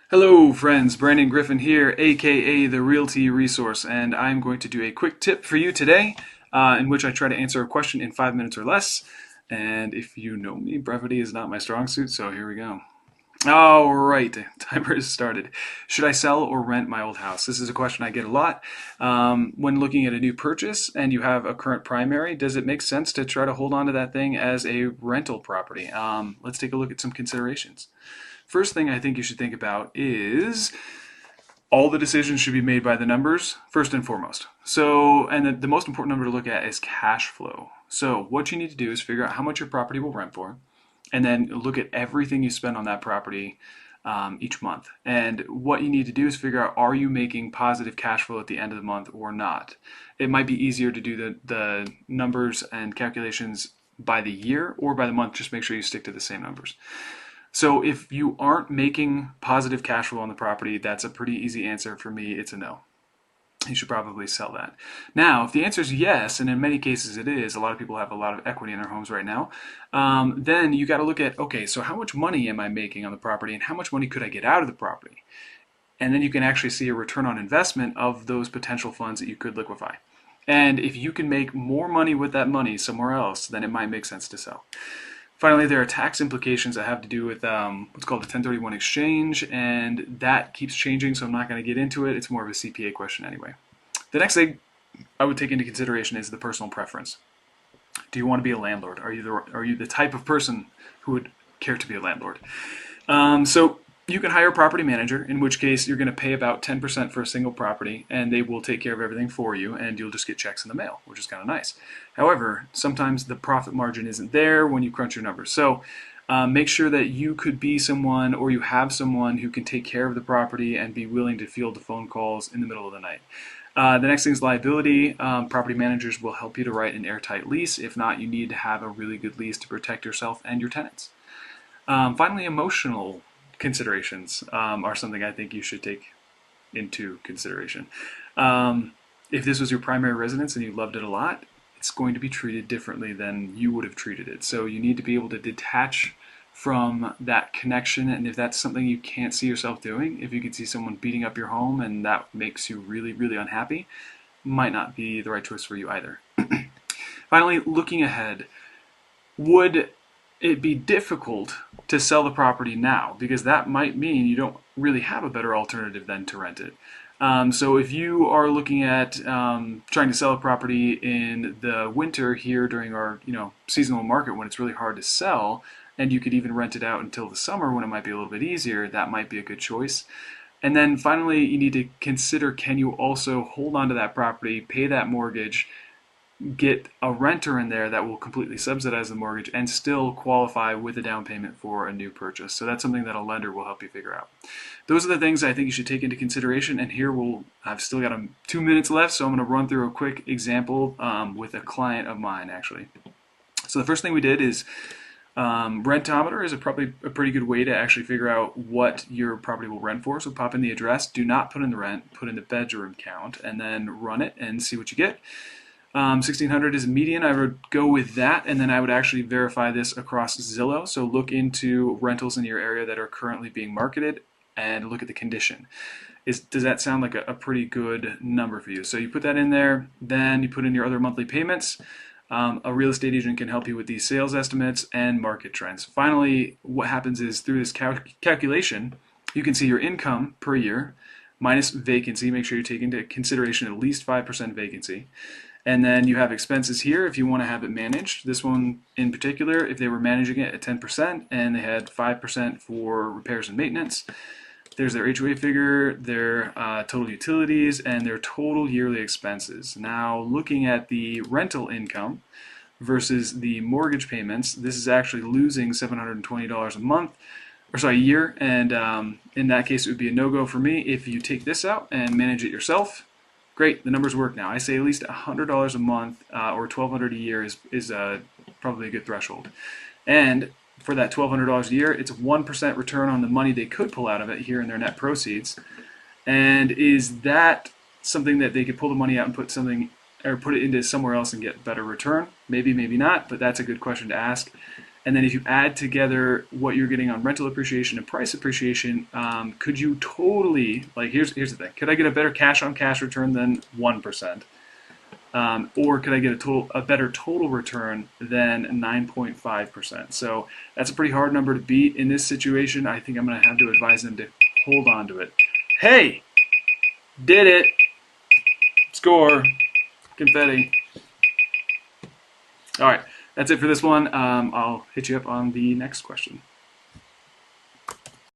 Hello friends, Brandon Griffin here, aka the Realty Resource, and I'm going to do a quick tip for you today in which I try to answer a question in 5 minutes or less. And if you know me, brevity is not my strong suit, so here we go. All right, timer is started. Should I sell or rent my old house? This is a question I get a lot. When looking at a new purchase and you have a current primary, does it make sense to try to hold on to that thing as a rental property? Let's take a look at some considerations. First thing I think you should think about is all the decisions should be made by the numbers first and foremost. So, and the most important number to look at is cash flow. So what you need to do is figure out how much your property will rent for, and then look at everything you spend on that property each month. And what you need to do is figure out, are you making positive cash flow at the end of the month or not? It might be easier to do the numbers and calculations by the year or by the month. Just make sure you stick to the same numbers. So if you aren't making positive cash flow on the property, that's a pretty easy answer for me. It's a no. You should probably sell that. Now, if the answer is yes, and in many cases it is, a lot of people have a lot of equity in their homes right now, then you got to look at, okay, so how much money am I making on the property and how much money could I get out of the property? And then you can actually see a return on investment of those potential funds that you could liquefy. And if you can make more money with that money somewhere else, then it might make sense to sell. Finally, there are tax implications that have to do with what's called a 1031 exchange, and that keeps changing, so I'm not going to get into it. It's more of a CPA question anyway. The next thing I would take into consideration is the personal preference. Do you want to be a landlord? Are you the type of person who would care to be a landlord? So you can hire a property manager, in which case you're going to pay about 10% for a single property, and they will take care of everything for you, and you'll just get checks in the mail, which is kind of nice. However, sometimes the profit margin isn't there when you crunch your numbers. So make sure that you could be someone, or you have someone who can take care of the property and be willing to field the phone calls in the middle of the night. The next thing is liability. Property managers will help you to write an airtight lease. If not, you need to have a really good lease to protect yourself and your tenants. Finally, emotional considerations are something I think you should take into consideration. If this was your primary residence and you loved it a lot, it's going to be treated differently than you would have treated it. So you need to be able to detach from that connection, and if that's something you can't see yourself doing, if you can see someone beating up your home and that makes you really, really unhappy, might not be the right choice for you either. Finally, looking ahead, would it be difficult to sell the property now? Because that might mean you don't really have a better alternative than to rent it. So if you are looking at trying to sell a property in the winter here during our seasonal market when it's really hard to sell, and you could even rent it out until the summer when it might be a little bit easier, that might be a good choice. And then finally, you need to consider, can you also hold on to that property, pay that mortgage, get a renter in there that will completely subsidize the mortgage and still qualify with a down payment for a new purchase. So that's something that a lender will help you figure out. Those are the things I think you should take into consideration, and here I've still got 2 minutes left, so I'm going to run through a quick example with a client of mine actually. So the first thing we did is rentometer is probably a pretty good way to actually figure out what your property will rent for. So pop in the address, do not put in the rent, put in the bedroom count, and then run it and see what you get. 1600 is a median. I would go with that, and then I would actually verify this across Zillow. So look into rentals in your area that are currently being marketed and look at the condition. Does that sound like a pretty good number for you? So you put that in there, then you put in your other monthly payments. A real estate agent can help you with these sales estimates and market trends. Finally, what happens is through this calculation, you can see your income per year minus vacancy. Make sure you take into consideration at least 5% vacancy. And then you have expenses here if you want to have it managed. This one in particular, if they were managing it at 10% and they had 5% for repairs and maintenance, there's their HOA figure, their total utilities, and their total yearly expenses. Now, looking at the rental income versus the mortgage payments, this is actually losing $720 a month, or sorry, a year, and in that case, it would be a no-go for me. If you take this out and manage it yourself, great, the numbers work now. I say at least $100 a month or $1,200 a year is probably a good threshold. And for that $1,200 a year, it's a 1% return on the money they could pull out of it here in their net proceeds. And is that something that they could pull the money out and put it into somewhere else and get better return? Maybe, maybe not, but that's a good question to ask. And then if you add together what you're getting on rental appreciation and price appreciation, could you totally, like, here's the thing. Could I get a better cash on cash return than 1%? Or could I get a better total return than 9.5%? So that's a pretty hard number to beat. In this situation, I think I'm going to have to advise them to hold on to it. Hey, did it. Score. Confetti. All right, that's it for this one. I'll hit you up on the next question.